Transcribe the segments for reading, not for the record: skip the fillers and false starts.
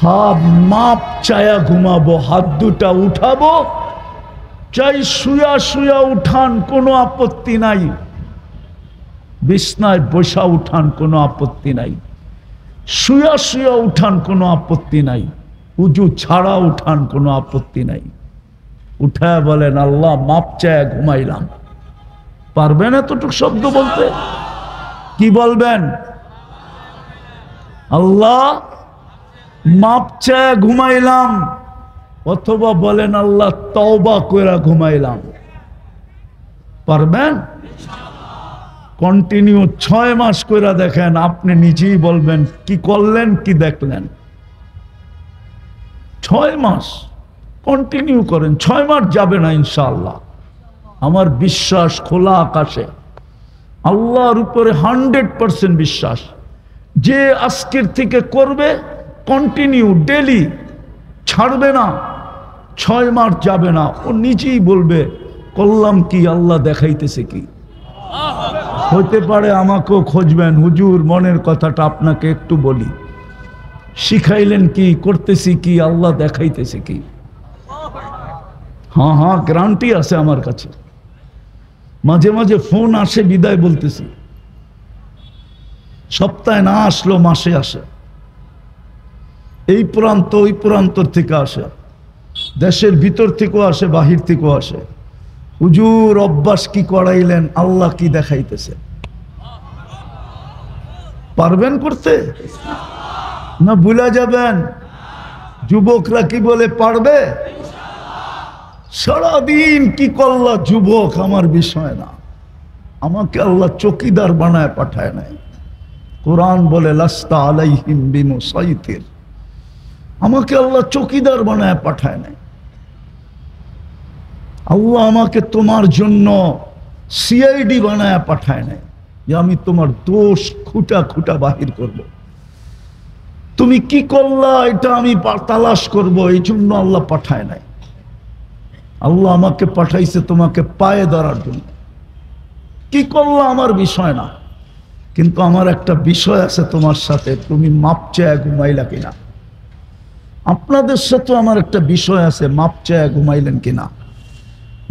হাত মাপ চায়া ঘুমাবো, হাত দুটা উঠাবো, চাই শুয়া শুয়া উঠান, কোনো আপত্তি নাই। বিছনায় বসা উঠান, কোনো আপত্তি নাই। শুয়া শুয়া উঠান, কোনো আপত্তি নাই। উজু ছাড়া উঠান, কোনো আপত্তি নাই। উঠায় বলেন আল্লাহ মাপ চায়া ঘুমাইলাম। পারবেন এতটুকু শব্দ বলতে? কি বলবেন? আল্লাহ মাপ চায়া ঘুমাইলাম, অথবা বলেন আল্লাহ তওবা কইরা ঘুমাইলাম। পারবেন? কন্টিনিউ 6 মাস কইরা দেখেন, আপনি নিজেই বলবেন কি করলেন, কি দেখলেন। 6 মাস কন্টিনিউ করেন, 6 মাস যাবে না ইনশাআল্লাহ। আমার বিশ্বাস খোলা আকাশে, আল্লাহর উপরে 100% বিশ্বাস। যে আজকের থেকে করবে কন্টিনিউ ডেলি, ছাড়বে না, 6 মাস যাবে না, ও নিজেই বলবে করলাম কি, আল্লাহ দেখাইতেছে কি। হতে পারে আমাকেও খুঁজবেন, হুজুর মনের কথাটা আপনাকে একটু বলি, শিখাইলেন কি, করতেছি কি, আল্লাহ দেখাইতেছে কি। হ্যাঁ হ্যাঁ, গ্যারান্টি আছে আমার কাছে। মাঝে মাঝে ফোন আসে, বিদায় বলতেছি। সপ্তাহে না আসলো মাসে আসে, এই প্রান্ত ওই প্রান্তর থেকে আসে, দেশের ভিতর থেকেও আসে, বাহির থেকেও আসে। হুজুর অভ্যাস কি করাইলেন, আল্লাহ কি দেখাইতেছে। পারবেন করতে না ভুলে যাবেন? যুবকরা কি বলে পারবে? সারাদিন কি করলা যুবক, আমার বিষয় না। আমাকে আল্লাহ চৌকিদার বানায় পাঠায় নাই। কোরআন বলে লাস্তা আলাইহিম বিমুসাইতির, আমাকে আল্লাহ চৌকিদার বানায় পাঠায় নাই। আল্লাহ আমাকে তোমার জন্য সিআইডি বানায় পাঠায় নাই যে আমি তোমার দোষ খুঁটা খুঁটা বাহির করব। তুমি কি করলা এটা আমি তালাশ করব, এই জন্য আল্লাহ পাঠায় নাই। আল্লাহ আমাকে পাঠাইছে তোমাকে পায়ে ধরার জন্য। কি করলা আমার বিষয় না, কিন্তু আমার একটা বিষয় আছে তোমার সাথে, তুমি মাপ চায়া ঘুমাইলা কিনা। আপনাদের সাথে আমার একটা বিষয় আছে, মাপ চায়া ঘুমাইলেন কিনা।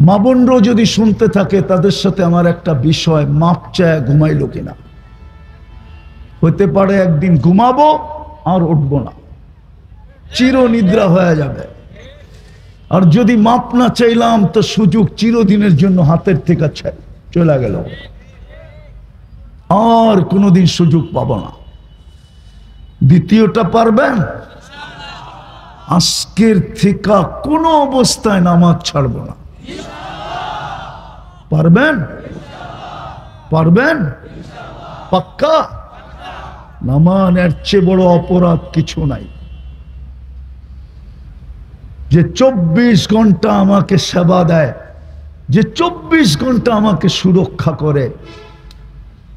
মা বোনরাও যদি শুনতে থাকে, তাদের সাথে আমার একটা বিষয়, মাপ চায়া ঘুমাইল কিনা। হতে পারে একদিন ঘুমাবো আর উঠবো না, চির নিদ্রা হয়ে যাবে। আর যদি মাপ না চাইলাম, তো সুযোগ চিরদিনের জন্য হাতের থেকে চলে গেল, আর কোনোদিন সুযোগ পাবো না। দ্বিতীয়টা পারবেন? আজকের থেকে কোনো অবস্থায় নামাজ ছাড়বো না। পারবেন? পারবেন? পাক্কা? নামাজের চেয়ে বড় অপরাধ কিছু নাই। যে 24 ঘন্টা আমাকে সেবা দেয়, যে 24 ঘন্টা আমাকে সুরক্ষা করে,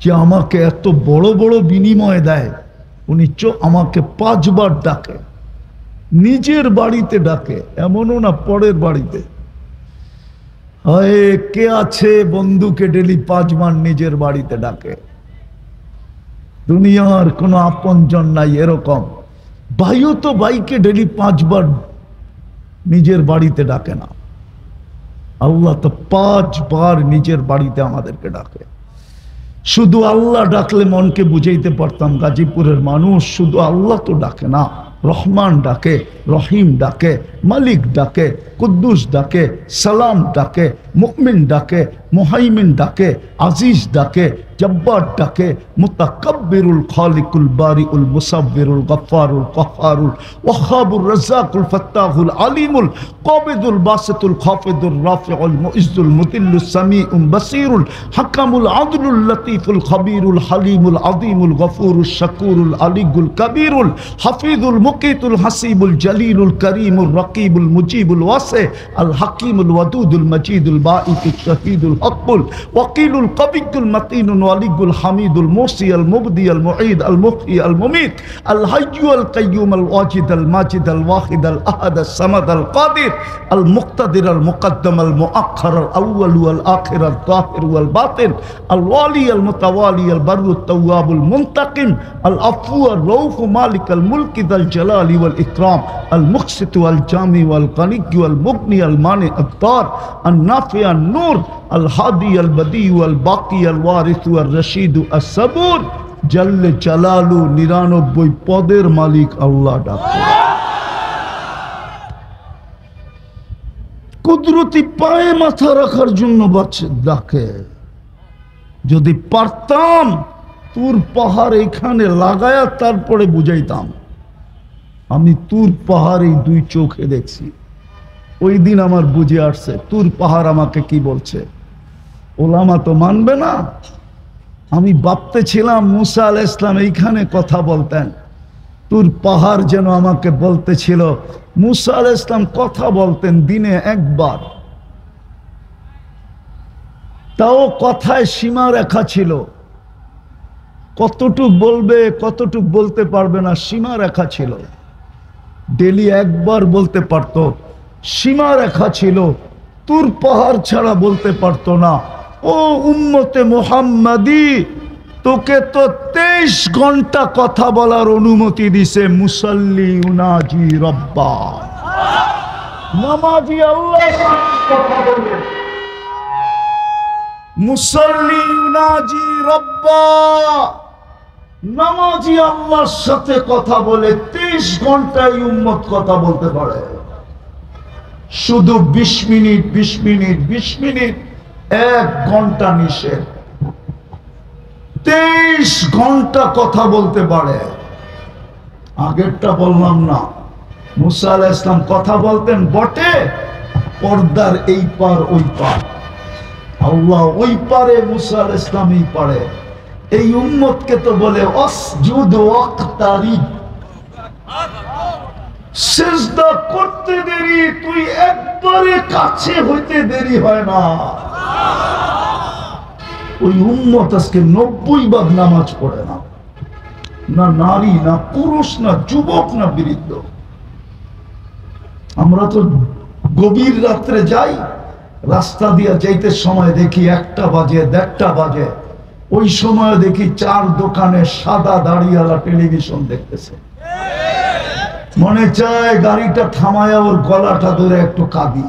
যে আমাকে এত বড় বড় বিনিময় দেয়, উনি আমাকে 5 বার ডাকে, নিজের বাড়িতে ডাকে, এমনও না পরের বাড়িতে। কে আছে বন্ধুকে ডেলি 5 বার নিজের বাড়িতে ডাকে। দুনিয়ার কোনো আপনজন নাই এরকম। ভাইও তো ভাইকে ডেলি 5 বার নিজের বাড়িতে ডাকে না। আল্লাহ তো 5 বার নিজের বাড়িতে আমাদেরকে ডাকে। শুধু আল্লাহ ডাকলে মনকে বুঝাইতে পারতাম, গাজীপুরের মানুষ শুধু আল্লাহ তো ডাকে না, রহমান ডাকে, রহিম ডাকে, মালিক ডাকে, কুদ্দুস ডাকে, সালাম ডাকে, মুমিন ডাকে, মুহাইমিন ডাকে, আজিজ ডাকে, জব্বার ডাকে, মুতাকাব্বিরুল খালিকুল বারিউল মুসাব্বিরুল গফফারুল কহ্হারুল ওয়াহ্হাবুর রাজ্জাকুল ফাত্তাহুল আলিমুল কাবিদুল বাসিতুল খাফিদুর রাফিউল মুইজ্জুল মুতিল্লুস সামিউল বাসিরুল হাকামুল আদলুল লতীফুল খবীরুল হালিমুল আযীমুল গফুরুশ শাকুরুল আলিগুল কবীরুল হাফিজুল মুকিতুল হাসিবুল জলিলুল করিমুল রকিবুল মুজিবুল ওয়াসি আল হাকিমুল ওয়াদুদুল মজিদুল বাঈতুশ শহীদুল الحق الوكيل القوي المتين الولي الحميد المحصي المبدي المعيد المحيي المميت الحي القيوم الواجد الماجد الواحد الأحد الصمد القادر المقتدر المقدم المؤخر الأول والآخر الظاهر والباطن الوالي المتوالي البر التواب المنتقم العفو الرؤوف مالك الملك ذا الجلال والإكرام المقسط والجامع والغني والمغني المانع الضار النافع النور الهادي البديع والباقي الوارث والرشيد الصبور جل جلاله 99 পদের মালিক আল্লাহ ডাকে কুদরতি পায়ে মাথা রাখার জন্য বাচ্চা ডাকে যদি পারতাম তুর পাহাড় এখানে লাগায়া তারপরে বুঝাইতাম আমি তুর পাহাড় এই দুই চোখে দেখছি ওই দিন আমার বুঝে আসছে তুর পাহাড় আমাকে কি বলছে ওলামা তো মানবে না আমি ভাবতেছিলাম মুসা আলাইহিস সালাম এইখানে কথা বলতেন তুর পাহাড় যেন আমাকে বলতেছিল মুসা আলাইহিস সালাম কথা বলতেন দিনে একবার তাও কথায় সীমা রেখা ছিল কতটুক বলবে কতটুক বলতে পারবে না সীমা রেখা ছিল ডেলি একবার বলতে পারতো সীমা রেখা ছিল তুর পাহাড় ছাড়া বলতে পারতো না ও উম্মতে মুহাম্মাদি তোকে তো 23 ঘন্টা কথা বলার অনুমতি দিছে মুসাল্লি উনাজি রব্বা নামাজি আল্লাহর কথা বলে মুসাল্লি উনাজি রব্বা নামাজি আল্লাহর সাথে কথা বলে 23 ঘন্টায় উম্মত কথা বলতে পারে শুধু 20 মিনিট 20 মিনিট 20 মিনিট 1 ঘন্টা নিষেধ 23 ঘন্টা কথা বলতে পারে আগেরটা বললাম না মুসা আলাইহিস সালাম কথা বলতেন বটে পর্দার এই পার ওই পার আল্লাহ ওই পারে মুসা আলাইহিস সালাম এই পারে এই উম্মতকে তো বলে আসজুদ ওয়াক্তারিব সিজদা করতে দেরি তুই একবারে কাছে হইতে দেরি হয় না ওই উম্মত আজকে 90 ভাগ নামাজ পড়ে না না নারী না পুরুষ না যুবক না বৃদ্ধ আমরা তো গভীর রাত্রে যাই রাস্তা দিয়ে যাইতে সময় দেখি 1টা বাজে 1:30টা বাজে ওই সময় দেখি 4 দোকানে সাদা দাড়িওয়ালা টেলিভিশন দেখতেছে মনে চায় গাড়িটা থামায়া ওর গলাটা ধরে একটু কাঁদি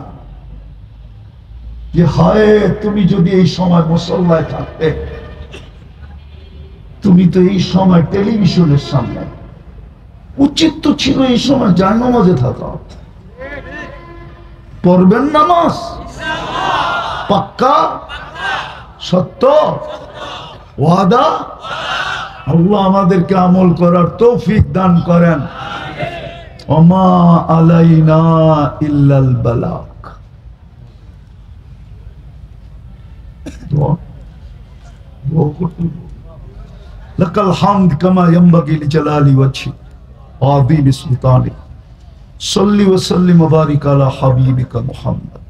যে হায় তুমি যদি এই সময় মুসল্লায় থাকতে তুমি তো এই সময় টেলিভিশনের সামনে উচিত তো ছিল এই সময় জায়নামাজে থাকা পড়বেন নামাজ পাক্কা সত্য ওয়াদা আল্লাহ আমাদেরকে আমল করার তৌফিক দান করেন ওমা আলাইনা ইল্লাল বালাগ লাকাল হামদ কামা ইয়ানবাগি লিজালালি ওয়াজহি আযীম সুলতানি সাল্লি ওয়া সাল্লিম ওয়া বারিক আলা হাবিবিকা মুহাম্মদ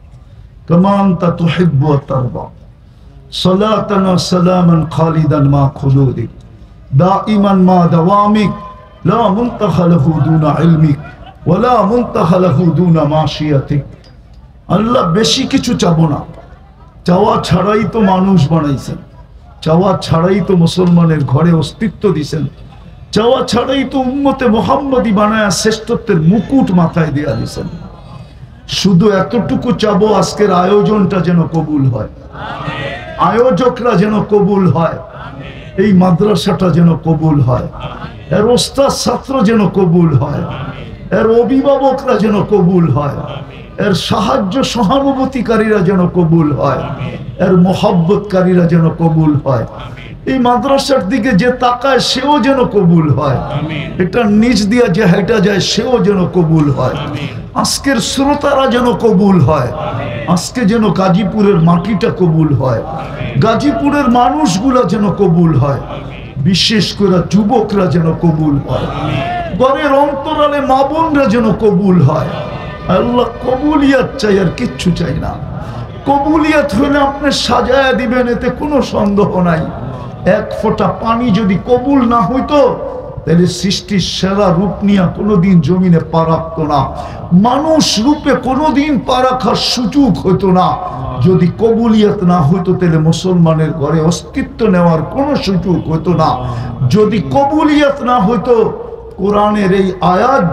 কামা আনতা তুহিব্বু ওয়া তারদা সালাতান ওয়া সালামান খালিদান মা খুলুদিক দাইমান মা দাওয়ামিক لا منتهى له دون علمك ولا منتهى له دون معصيتك আল্লাহ বেশি কিছু চাবো না চাওয়া ছাড়াই তো মানুষ বানাইছেন চাওয়া ছাড়াই তো মুসলমানের ঘরে অস্তিত্ব দিয়েছেন চাওয়া ছাড়াই তো উম্মতে মুহাম্মাদি বানায়া শ্রেষ্ঠত্বের মুকুট মাথায় দেয়া দিয়েছেন শুধু এতটুকু চাবো আজকের আয়োজনটা যেন কবুল হয় আয়োজকরা যেন কবুল হয় এই মাদ্রাসাটা যেন কবুল হয় এর ওস্তাদ ছাত্র যেন কবুল হয় এর অভিভাবকরা যেন কবুল হয় এর সাহায্য সহানুভূতিকারীরা যেন কবুল হয় এর মোহাব্বতকারীরা যেন কবুল হয় এই মাদ্রাসার দিকে যে তাকায় সেও যেন কবুল হয় এটা নিজ দিয়া যে হেঁটা যায় সেও যেন কবুল হয় আজকের শ্রোতারা যেন কবুল হয় আজকে যেন গাজীপুরের মাটিটা কবুল হয় গাজীপুরের মানুষগুলা যেন কবুল হয় বিশেষ করে যুবকরা যেন কবুল হয় ঘরের অন্তরালে মা বোনরা যেন কবুল হয় আল্লাহ কবুলিয়াত চাই আর কিচ্ছু চাই না কবুলিয়ত হলে আপনি সাজায়া দিবেন, এতে কোনো সন্দেহ নাই। এক ফোঁটা পানি যদি কবুল না হইতো তাহলে সৃষ্টির সেরা রূপ নিয়ে কোনোদিন জমিনে পা রাখত না, মানুষ রূপে কোনোদিন পা রাখার সুযোগ হইতো না। যদি কবুলিয়ত না হইতো তাহলে মুসলমানের ঘরে অস্তিত্ব নেওয়ার কোনো সুযোগ হইতো না। যদি কবুলিয়ত না হইতো কোরআনের এই আয়াত